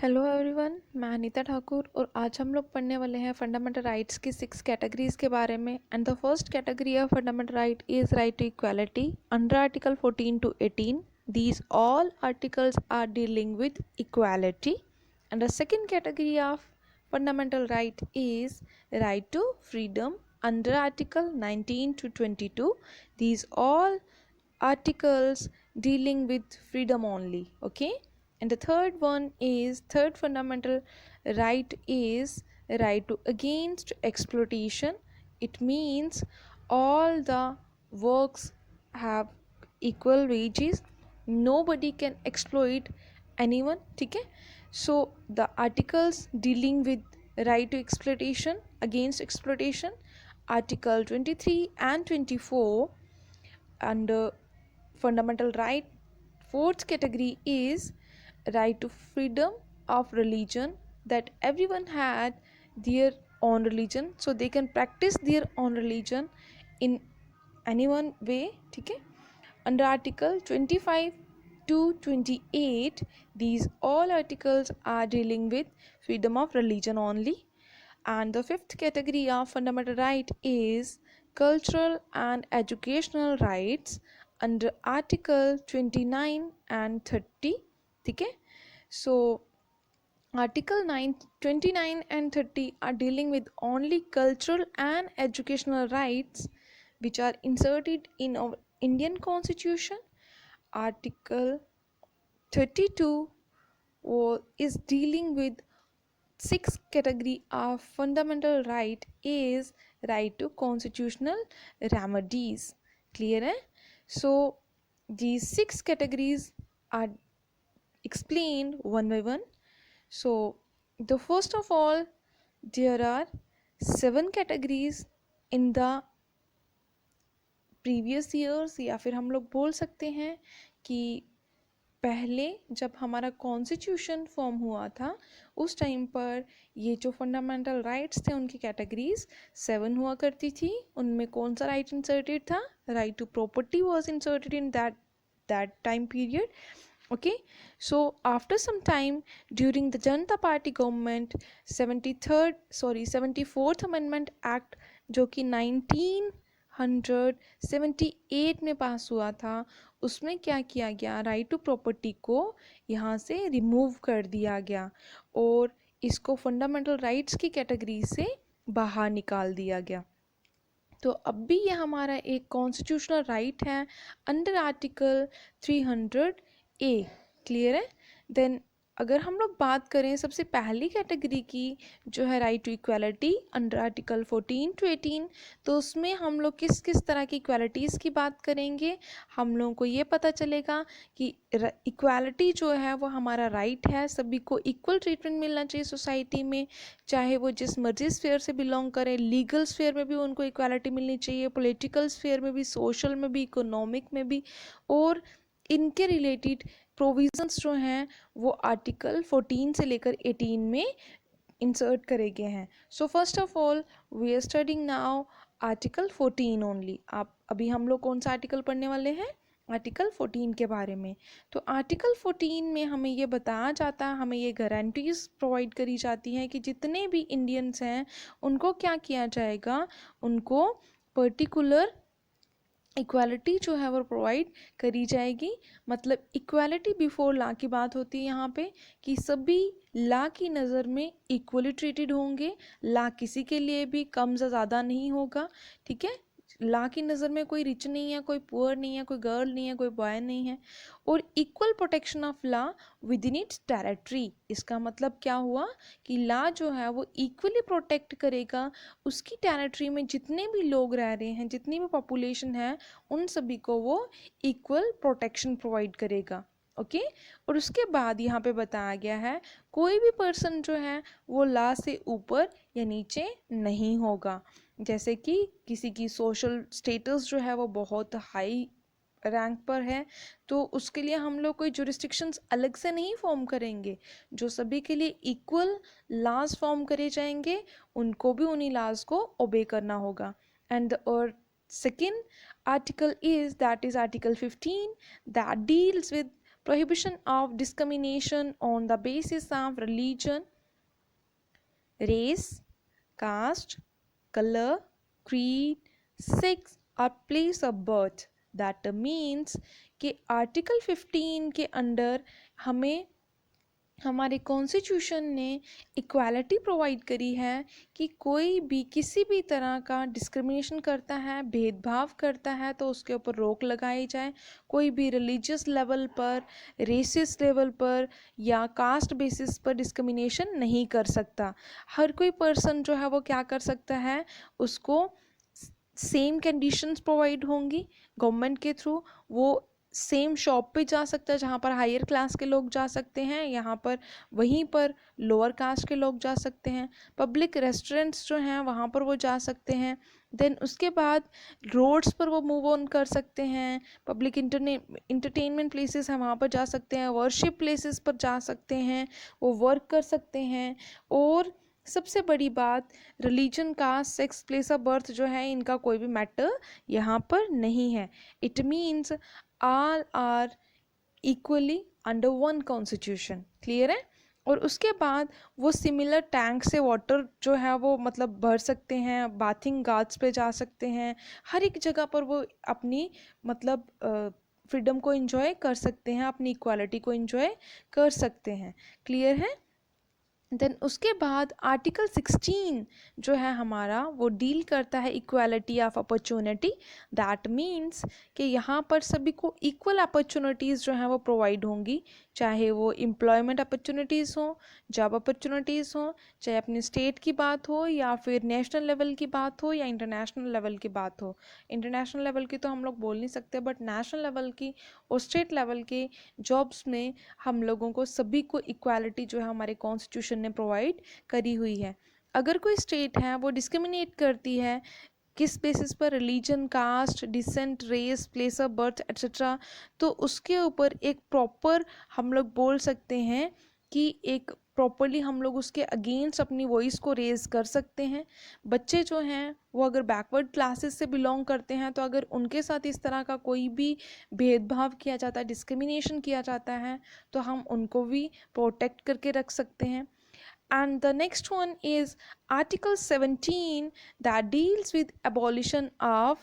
Hello everyone, मैं अनीता ठाकुर और आज हम लोग पढ़ने वाले हैं फंडामेंटल राइट्स की 6 कैटेगरीज के बारे में। And the first category of fundamental right is right to equality under article 14 to 18. These all articles are dealing with equality. And the second category of fundamental right is right to freedom under article 19 to 22. These all articles dealing with freedom only. Okay, and the third one is third fundamental right is right to against exploitation. It means all the works have equal wages, nobody can exploit anyone. ठीक है, so the articles dealing with right to exploitation, against exploitation, article 23 and 24 under fundamental right. Fourth category is right to freedom of religion, that everyone had their own religion, so they can practice their own religion in any one way. ठीक है, under article 25 to 28, these all articles are dealing with freedom of religion only. And the fifth category of fundamental right is cultural and educational rights under article 29 and 30. ठीक है, so article 9, 29 and 30 are dealing with only cultural and educational rights which are inserted in our Indian constitution. Article 32 is dealing with sixth category of fundamental right is right to constitutional remedies. Clear है? So these six categories are explained one by one. So the first of all, there are 7 categories in the previous years, या फिर हम लोग बोल सकते हैं कि पहले जब हमारा कॉन्स्टिट्यूशन फॉर्म हुआ था उस टाइम पर ये जो फंडामेंटल राइट्स थे उनकी कैटेगरीज 7 हुआ करती थी. उनमें कौन सा राइट इंसर्टेड था? Right to property was inserted in that time period. Okay, so after some time during the Janata Party government, 74th Amendment Act जो कि 1978 में पास हुआ था, उसमें क्या किया गया, राइट टू प्रॉपर्टी को यहाँ से रिमूव कर दिया गया और इसको फंडामेंटल राइट्स की कैटेगरी से बाहर निकाल दिया गया. तो अब भी ये हमारा एक कॉन्स्टिट्यूशनल राइट है अंडर आर्टिकल 300A. क्लियर है? देन अगर हम लोग बात करें सबसे पहली कैटेगरी की जो है right to equality under article 14 to 18, तो उसमें हम लोग किस किस तरह की इक्वालिटीज़ की बात करेंगे. हम लोगों को ये पता चलेगा कि इक्वालिटी जो है वो हमारा राइट है, सभी को इक्वल ट्रीटमेंट मिलना चाहिए सोसाइटी में, चाहे वो जिस मर्जी स्फेयर से बिलोंग करें. लीगल स्फेयर में भी उनको इक्वालिटी मिलनी चाहिए, पॉलिटिकल स्फेयर में भी, सोशल में भी, इकोनॉमिक में भी. और इनके रिलेटेड प्रोविजंस जो हैं वो आर्टिकल 14 से लेकर 18 में इंसर्ट करे गए हैं. So first of all we are studying now article 14 only. आप अभी हम लोग कौन सा आर्टिकल पढ़ने वाले हैं? आर्टिकल 14 के बारे में. तो आर्टिकल 14 में हमें ये बताया जाता है, हमें ये गारंटीज प्रोवाइड करी जाती हैं कि जितने भी इंडियंस हैं उनको क्या किया जाएगा, उनको पर्टिकुलर इक्वालिटी जो है वो प्रोवाइड करी जाएगी. मतलब इक्वालिटी बिफोर लॉ की बात होती है यहाँ पे कि सभी लॉ की नज़र में इक्वली ट्रीटेड होंगे. लॉ किसी के लिए भी कम या ज़्यादा नहीं होगा. ठीक है, लॉ की नज़र में कोई रिच नहीं है, कोई पुअर नहीं है, कोई गर्ल नहीं है, कोई बॉय नहीं है. और equal protection of law with in its territory. इसका मतलब क्या हुआ कि लॉ जो है वो इक्वली प्रोटेक्ट करेगा उसकी टेरिटरी में जितने भी लोग रह रहे हैं, जितनी भी पॉपुलेशन है, उन सभी को वो इक्वल प्रोटेक्शन प्रोवाइड करेगा. ओके, और उसके बाद यहाँ पे बताया गया है कोई भी पर्सन जो है वो लॉ से ऊपर या नीचे नहीं होगा. जैसे कि किसी की सोशल स्टेटस जो है वो बहुत हाई रैंक पर है, तो उसके लिए हम लोग कोई जुरिस्डिक्शंस अलग से नहीं फॉर्म करेंगे. जो सभी के लिए इक्वल लॉज फॉर्म करे जाएंगे उनको भी उन्हीं लॉज को ओबे करना होगा. एंड और second article is, that is article 15, that deals with prohibition of discrimination on the basis of religion, race, caste, color, creed, sex or place of birth. That means कि आर्टिकल 15 के under हमें हमारे constitution ने equality provide करी है कि कोई भी किसी भी तरह का डिस्क्रिमिनेशन करता है, भेदभाव करता है तो उसके ऊपर रोक लगाई जाए। कोई भी रिलीजियस लेवल पर, रेसिस लेवल पर या कास्ट बेसिस पर डिस्क्रिमिनेशन नहीं कर सकता। हर कोई पर्सन जो है वो क्या कर सकता है, उसको सेम कंडीशंस प्रोवाइड होंगी गवर्नमेंट के थ्रू। वो सेम शॉप पे जा सकता है जहाँ पर हायर क्लास के लोग जा सकते हैं, यहाँ पर वहीं पर लोअर कास्ट के लोग जा सकते हैं। पब्लिक रेस्टोरेंट्स जो हैं वहाँ पर वो जा सकते हैं। देन उसके बाद रोड्स पर वो मूव ऑन कर सकते हैं। पब्लिक इंटरटेनमेंट प्लेसेस हैं वहाँ पर जा सकते हैं। वर्शिप प्लेसेस पर जा सकते हैं, वो वर्क कर सकते हैं। और सबसे बड़ी बात, religion, caste, sex, place of birth जो है इनका कोई भी मैटर यहाँ पर नहीं है। It means all are equally under one constitution। Clear है? और उसके बाद वो सिमिलर टैंक से वाटर जो है वो मतलब भर सकते हैं, बाथिंग गार्ड्स पे जा सकते हैं, हर एक जगह पर वो अपनी मतलब फ्रीडम को एंजॉय कर सकते हैं, अपनी इक्वालिटी को एंजॉय कर सकते हैं। क्लियर है? देन उसके बाद आर्टिकल 16 जो है हमारा वो डील करता है equality of opportunity. That means कि यहाँ पर सभी को इक्वल अपॉर्चुनिटीज़ जो हैं वो प्रोवाइड होंगी, चाहे वो एम्प्लॉयमेंट अपॉर्चुनिटीज़ हो, जॉब अपॉर्चुनिटीज़ हो, चाहे अपनी स्टेट की बात हो या फिर नेशनल लेवल की बात हो या इंटरनेशनल लेवल की बात हो। इंटरनेशनल लेवल की तो हम लोग बोल नहीं सकते, बट नेशनल लेवल की और स्टेट लेवल के जॉब्स में हम लोगों को सभी को इक्वालिटी जो है हमारे कॉन्स्टिट्यूशन ने प्रोवाइड करी हुई है। अगर कोई स्टेट है वो डिस्क्रिमिनेट करती है किस बेसिस पर, religion, caste, descent, race, place of birth etcetera, तो उसके ऊपर एक प्रॉपर हम लोग बोल सकते हैं कि एक प्रॉपरली हम लोग उसके अगेंस्ट अपनी वॉइस को रेज कर सकते हैं। बच्चे जो हैं वो अगर बैकवर्ड क्लासेस से बिलोंग करते हैं तो अगर उनके साथ इस तरह का कोई भी भेदभाव किया जाता है, डिस्क्रिमिनेशन किया जाता है, तो हम उनको भी प्रोटेक्ट करके रख सकते हैं। And the next one is Article 17 that deals with abolition of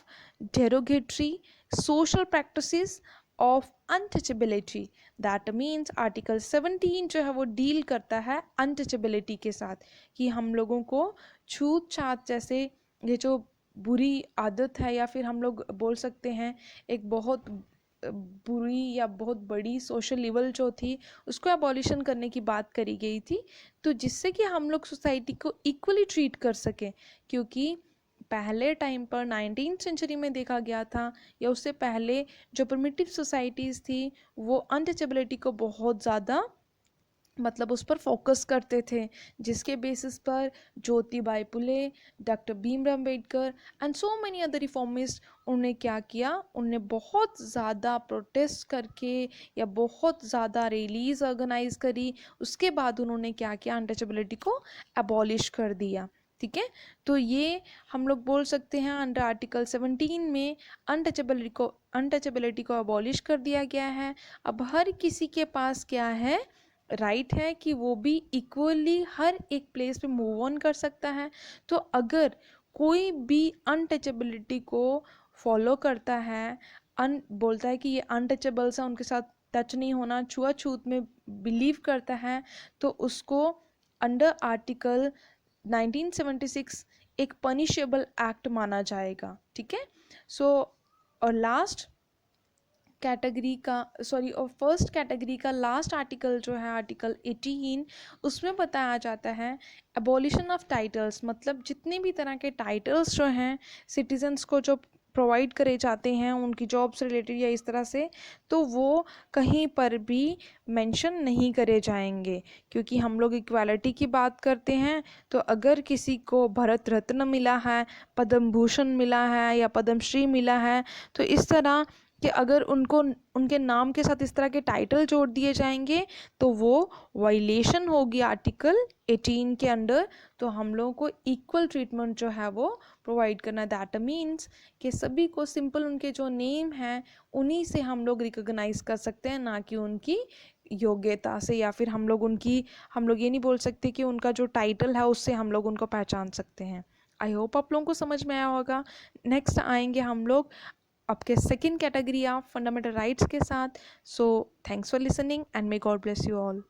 derogatory social practices of untouchability। That means Article 17 जो है वो डील करता है untouchability के साथ, कि हम लोगों को छूत छात जैसे ये जो बुरी आदत है या फिर हम लोग बोल सकते हैं एक बहुत बुरी या बहुत बड़ी सोशल लीवल जो थी उसको एबॉलिशन करने की बात करी गई थी, तो जिससे कि हम लोग सोसाइटी को इक्वली ट्रीट कर सकें। क्योंकि पहले टाइम पर 19th सेंचुरी में देखा गया था या उससे पहले जो प्रिमिटिव सोसाइटीज़ थी वो अनटचेबिलिटी को बहुत ज़्यादा मतलब उस पर फोकस करते थे, जिसके बेसिस पर Jyotibai Phule, doctor Bhimrao Ambedkar and so many other reformist उन्होंने क्या किया, उन्होंने बहुत ज़्यादा प्रोटेस्ट करके या बहुत ज़्यादा रैलीज ऑर्गेनाइज करी, उसके बाद उन्होंने क्या किया, अनटचेबिलिटी को अबॉलिश कर दिया। ठीक है, तो ये हम लोग बोल सकते हैं अंडर आर्टिकल 17 में अनटचेबिलिटी को अबॉलिश कर दिया गया है। अब हर किसी के पास क्या है, राइट है कि वो भी इक्वली हर एक प्लेस पे मूव ऑन कर सकता है। तो अगर कोई भी अनटचेबिलिटी को फॉलो करता है, बोलता है कि ये अनटचेबल्स हैं, उनके साथ टच नहीं होना, छुआछूत में बिलीव करता है, तो उसको अंडर आर्टिकल 1976 एक पनिशेबल एक्ट माना जाएगा। ठीक है, सो और लास्ट कैटेगरी का और फर्स्ट कैटेगरी का लास्ट आर्टिकल जो है आर्टिकल 18, उसमें बताया जाता है एबॉलिशन ऑफ टाइटल्स। मतलब जितने भी तरह के टाइटल्स जो हैं सिटीजन्स को जो प्रोवाइड करे जाते हैं उनकी जॉब से रिलेटेड या इस तरह से, तो वो कहीं पर भी मेंशन नहीं करे जाएंगे। क्योंकि हम लोग इक्वालिटी की बात करते हैं, तो अगर किसी को भारत रत्न मिला है, पद्म भूषण मिला है या पद्मश्री मिला है, तो इस तरह कि अगर उनको उनके नाम के साथ इस तरह के टाइटल जोड़ दिए जाएंगे तो वो वायलेशन होगी आर्टिकल 18 के अंडर। तो हम लोगों को इक्वल ट्रीटमेंट जो है वो प्रोवाइड करना। दैट मीन्स कि सभी को सिंपल उनके जो नेम हैं उन्हीं से हम लोग रिकॉग्नाइज कर सकते हैं, ना कि उनकी योग्यता से, या फिर हम लोग ये नहीं बोल सकते कि उनका जो टाइटल है उससे हम लोग उनको पहचान सकते हैं। आई होप आप लोगों को समझ में आया होगा। नेक्स्ट आएंगे हम लोग आपके second category of fundamental rights के साथ। So thanks for listening and may God bless you all.